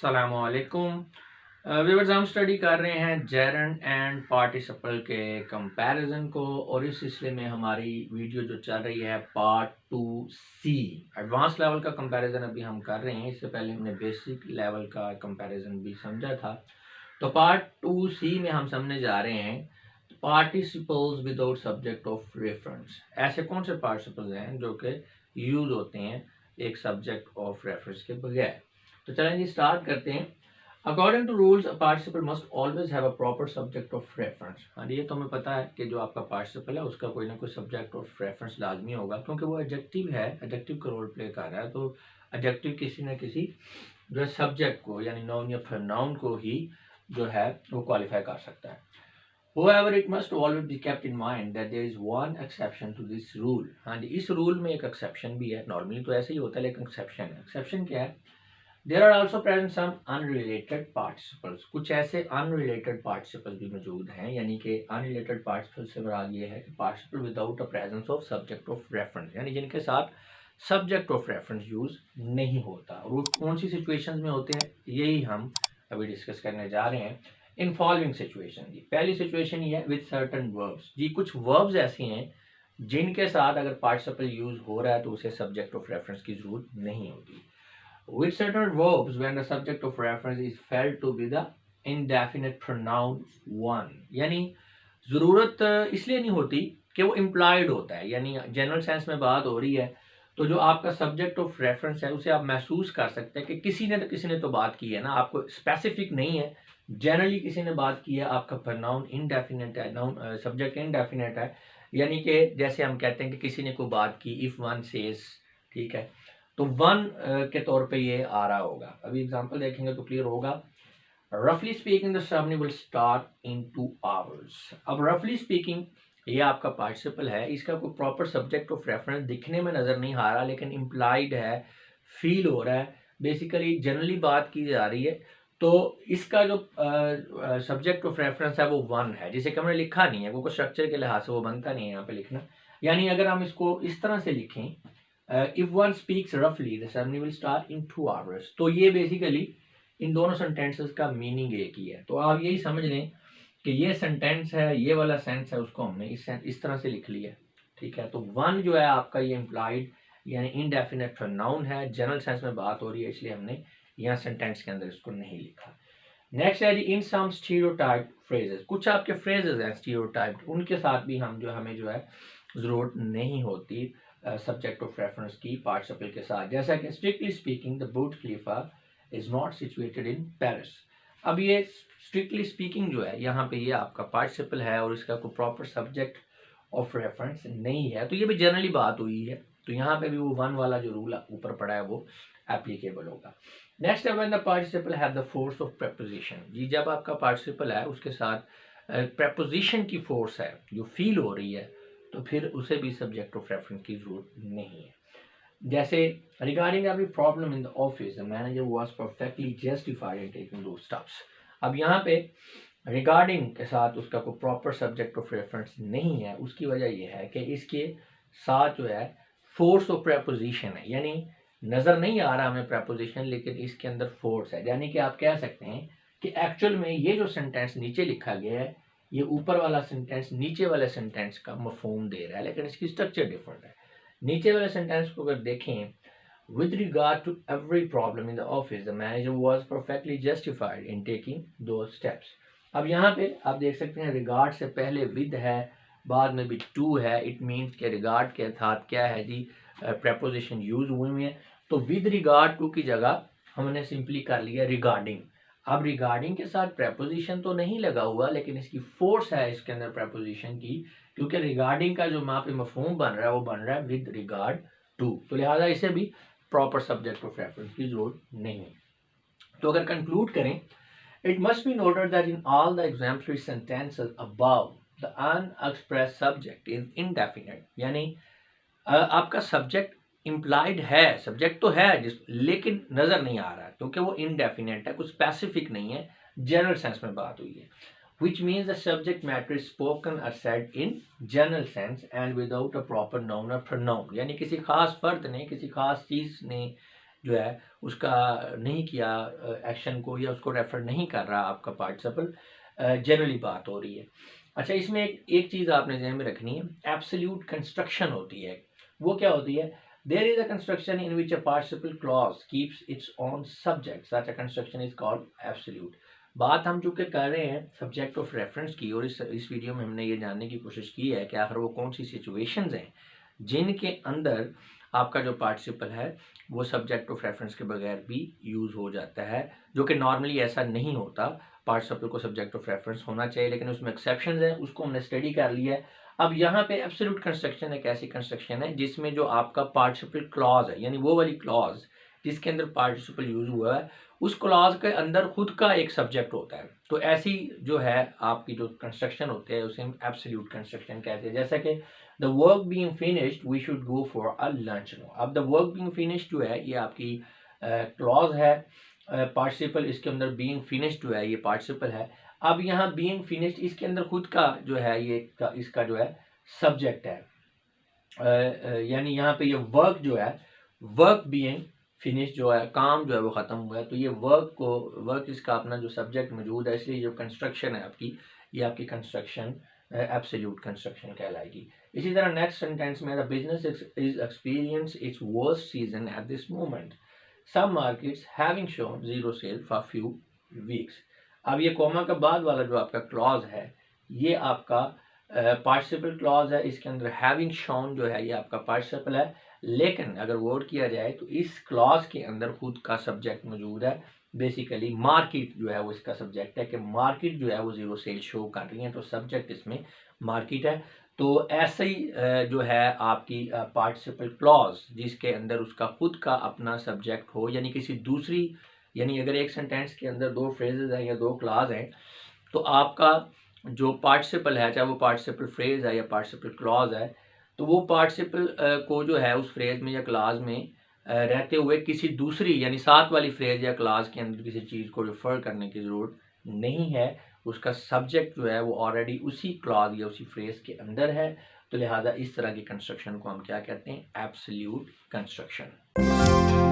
अस्सलामुअलैकुम। व्यूअर्स, हम स्टडी कर रहे हैं जेरंड एंड पार्टिसिपल के कंपैरिजन को और इस सिलसिले में हमारी वीडियो जो चल रही है पार्ट 2C एडवांस लेवल का कंपैरिजन अभी हम कर रहे हैं। इससे पहले हमने बेसिक लेवल का कंपैरिजन भी समझा था। तो पार्ट 2C में हम समझने जा रहे हैं participles without subject of reference. ऐसे कौन से पार्टिसिपल्स हैं जो कि यूज होते हैं एक सब्जेक्ट ऑफ रेफरेंस के बगैर। तो चलें जी, स्टार्ट करते हैं। According to rules, a participle must always have a proper subject of reference. हाँ, ये तो हमें पता है कि जो आपका पार्टिसिपल है उसका कोई ना कोई सब्जेक्ट ऑफ रेफरेंस लाजमी होगा, क्योंकि वो एडजेक्टिव है, एडजेक्टिव का रोल प्ले कर रहा है। तो एडजेक्टिव किसी न किसी जो है सब्जेक्ट को यानी नाउन या प्रोनाउन को ही जो है वो क्वालिफाई कर सकता है। However, it must always be kept in mind that there is one exception to this rule. हाँ जी, इस रूल में एक एक्सेप्शन भी है। नॉर्मली तो ऐसे ही होता है, लेकिन एक्सेप्शन है। एक्सेप्शन क्या है? There are also present some unrelated participles. कुछ ऐसे unrelated participles भी मौजूद हैं, यानी कि unrelated participles से मुराद ये है कि participle without the presence of subject of reference, यानी जिनके साथ subject of reference यूज नहीं होता। और वो कौन सी situations में होते हैं, यही हम अभी डिस्कस करने जा रहे हैं। इन फॉलोइंग सिचुएशन जी, पहली सिचुएशन ये है विद सर्टन वर्ब्स। जी, कुछ वर्ब्स ऐसे हैं जिनके साथ अगर पार्टिसिपल यूज हो रहा है तो उसे सब्जेक्ट ऑफ रेफरेंस की जरूरत नहीं होती। With certain verbs, when the subject of reference is felt to be the indefinite pronoun one, यानी ज़रूरत इसलिए नहीं होती कि वो इम्प्लाइड होता है, यानी जनरल सेंस में बात हो रही है तो जो आपका सब्जेक्ट ऑफ रेफरेंस है उसे आप महसूस कर सकते हैं कि किसी ने तो बात की है ना, आपको स्पेसिफिक नहीं है, जनरली किसी ने बात की है। आपका प्रोनाउन इनडेफिनेट है, नाउन सब्जेक्ट इनडेफिनेट है, यानी कि जैसे हम कहते हैं कि किसी ने कोई बात की, इफ़ वन सेज, ठीक है, तो वन के तौर पे ये आ रहा होगा। अभी एग्जांपल देखेंगे तो क्लियर होगा। रफली speaking the ceremony will start in 2 hours। अब रफली स्पीकिंग ये आपका पार्टिसिपल है, इसका कोई प्रॉपर सब्जेक्ट ऑफ रेफरेंस दिखने में नजर नहीं आ रहा, लेकिन इम्प्लाइड है, फील हो रहा है, बेसिकली जनरली बात की जा रही है। तो इसका जो सब्जेक्ट ऑफ रेफरेंस है वो वन है, जिसे कि हमने लिखा नहीं है, वो स्ट्रक्चर के लिहाज से वो बनता नहीं है यहाँ पे लिखना। यानी अगर हम इसको इस तरह से लिखें, इफ वन स्पीक्स रफली the ceremony will start in 2 hours, तो ये बेसिकली इन दोनों सेंटेंसेस का मीनिंग एक ही है। तो आप यही समझ लें कि ये सेंटेंस है, ये वाला सेंस है, उसको हमने इस तरह से लिख लिया, ठीक है। तो वन जो है आपका ये इम्प्लाइड यानी इनडेफिनेट प्रोनाउन है, जनरल सेंस में बात हो रही है, इसलिए हमने यहाँ सेंटेंस के अंदर इसको नहीं लिखा। नेक्स्ट है जी इन सम स्टीरियोटाइप फ्रेजेस। कुछ आपके फ्रेजेस हैं स्टीरियोटाइप, उनके साथ भी हम जो हमें जो है ज़रूरत नहीं होती सब्जेक्ट ऑफ रेफरेंस की पार्टिसिपल के साथ। जैसा कि strictly speaking the Burj Khalifa is not situated in Paris. अब ये स्ट्रिक्टली स्पीकिंग जो है यहाँ पे ये आपका पार्टिसिपल है और इसका कोई प्रॉपर सब्जेक्ट ऑफ रेफरेंस नहीं है, तो ये भी जनरली बात हुई है, तो यहाँ पे भी वो वन वाला जो रूल ऊपर पड़ा है वो एप्लीकेबल होगा। नेक्स्ट है when the participle have the force of preposition. जी, जब आपका पार्टिसिपल है उसके साथ प्रेपोजिशन की फोर्स है जो फील हो रही है, तो फिर उसे भी सब्जेक्ट ऑफ रेफरेंस की जरूरत नहीं है। जैसे regarding every problem in the office the manager was perfectly justified in taking those steps. अब यहाँ पे रिगार्डिंग के साथ उसका कोई प्रॉपर सब्जेक्ट ऑफ रेफरेंस नहीं है। उसकी वजह यह है कि इसके साथ जो है फोर्स ऑफ प्रेपोजिशन है, यानी नज़र नहीं आ रहा हमें प्रेपोजिशन, लेकिन इसके अंदर फोर्स है। यानी कि आप कह सकते हैं कि एक्चुअल में ये जो सेंटेंस नीचे लिखा गया है, ये ऊपर वाला सेंटेंस नीचे वाले सेंटेंस का मफहूम दे रहा है, लेकिन इसकी स्ट्रक्चर डिफरेंट है। नीचे वाले सेंटेंस को अगर देखें, with regard to every problem in the office the manager was perfectly justified in taking two steps. अब यहाँ पे आप देख सकते हैं रिगार्ड से पहले विद है, बाद में भी टू है। इट मीन्स के रिगार्ड के साथ क्या है जी, प्रेपोजिशन यूज हुए हुए हैं। तो विद रिगार्ड टू की जगह हमने सिंपली कर लिया रिगार्डिंग। अब रिगार्डिंग के साथ प्रेपोजिशन तो नहीं लगा हुआ, लेकिन इसकी फोर्स है इसके अंदर प्रेपोजिशन की, क्योंकि रिगार्डिंग का जो वहाँ पे मफहूम बन रहा है वो बन रहा है विद रिगार्ड टू, तो लिहाजा इसे भी प्रॉपर सब्जेक्ट ऑफ रेफरेंस की जरूरत नहीं है। तो अगर कंक्लूड करें, it must be noted that in all the exemplary sentences above the unexpressed subject is indefinite. यानी आपका सब्जेक्ट इम्प्लाइड है, सब्जेक्ट तो है लेकिन नजर नहीं आ रहा क्योंकि वो इनडेफिनेट है, कुछ स्पेसिफिक नहीं है, जनरल सेंस में बात हुई है। which means the subject matter is spoken or said in general sense and without a proper noun or pronoun। यानी किसी खास फर्द ने, किसी खास चीज ने जो है उसका नहीं किया एक्शन को, या उसको रेफर नहीं कर रहा आपका पार्टिसिपल, जनरली बात हो रही है। अच्छा, इसमें एक चीज़ आपने ज़हन में रखनी है, एब्सोल्यूट कंस्ट्रक्शन होती है। वो क्या होती है? There is a construction in which a participle clause keeps its own subject, such a construction is called absolute. बात हम चूंकि कर रहे हैं सब्जेक्ट ऑफ रेफरेंस की, और इस वीडियो में हमने ये जानने की कोशिश की है कि आखिर वो कौन सी सिचुएशंस हैं जिनके अंदर आपका जो पार्टिसिपल है वो सब्जेक्ट ऑफ रेफरेंस के बगैर भी यूज़ हो जाता है, जो कि नॉर्मली ऐसा नहीं होता। पार्टिसिपल को सब्जेक्ट ऑफ रेफरेंस होना चाहिए, लेकिन उसमें एक्सेप्शंस हैं, उसको हमने स्टडी कर लिया है। अब यहाँ पे एब्सोल्यूट कंस्ट्रक्शन एक ऐसी कंस्ट्रक्शन है जिसमें जो आपका पार्टिसिपल क्लॉज है, यानी वो वाली क्लॉज जिसके अंदर पार्टिसिपल यूज हुआ है, उस क्लॉज के अंदर खुद का एक सब्जेक्ट होता है। तो ऐसी जो है आपकी जो कंस्ट्रक्शन होते हैं उसे हम एब्सोल्यूट कंस्ट्रक्शन कहते हैं। जैसा कि the work being finished we should go for a lunch no. अब द वर्क बीइंग फिनिश्ड जो है ये आपकी क्लॉज है, पार्टिसिपल इसके अंदर बीइंग फिनिश्ड जो है ये पार्टिसिपल है। अब यहाँ बीइंग फिनिश्ड इसके अंदर खुद का जो है ये इसका जो है सब्जेक्ट है, यानी यहाँ पे ये वर्क जो है, वर्क बीइंग फिनिश जो है, काम जो है वो ख़त्म हुआ है, तो ये वर्क इसका अपना जो सब्जेक्ट मौजूद है, इसलिए जो कंस्ट्रक्शन है आपकी, ये आपकी कंस्ट्रक्शन एब्सोल्यूट कंस्ट्रक्शन कहलाएगी। इसी तरह नेक्स्ट सेंटेंस में, the business is experience its worst season at this moment, some markets having shown zero sale for few weeks. अब ये कोमा के बाद वाला जो आपका क्लॉज है ये आपका पार्टिसिपल क्लॉज है, इसके अंदर हैविंग शोन जो है ये आपका पार्टिसिपल है, लेकिन अगर वर्ड किया जाए तो इस क्लॉज के अंदर खुद का सब्जेक्ट मौजूद है। बेसिकली मार्केट जो है वो इसका सब्जेक्ट है कि मार्केट जो है वो जीरो सेल शो कर रही है, तो सब्जेक्ट इसमें मार्केट है। तो ऐसे ही जो है आपकी पार्टिसिपल क्लॉज जिसके अंदर उसका खुद का अपना सब्जेक्ट हो, यानी किसी दूसरी, यानी अगर एक सेंटेंस के अंदर दो फ्रेजेस हैं या दो क्लॉज हैं, तो आपका जो पार्टिसिपल है, चाहे वो पार्टिसिपल फ्रेज है या पार्टिसिपल क्लॉज है, तो वो पार्टिसिपल को जो है उस फ्रेज में या क्लॉज में रहते हुए किसी दूसरी यानी साथ वाली फ्रेज या क्लॉज के अंदर किसी चीज़ को रेफर करने की ज़रूरत नहीं है। उसका सब्जेक्ट जो है वो ऑलरेडी उसी क्लॉज या उसी फ्रेज के अंदर है, तो लिहाजा इस तरह की कंस्ट्रक्शन को हम क्या कहते हैं? Absolute construction.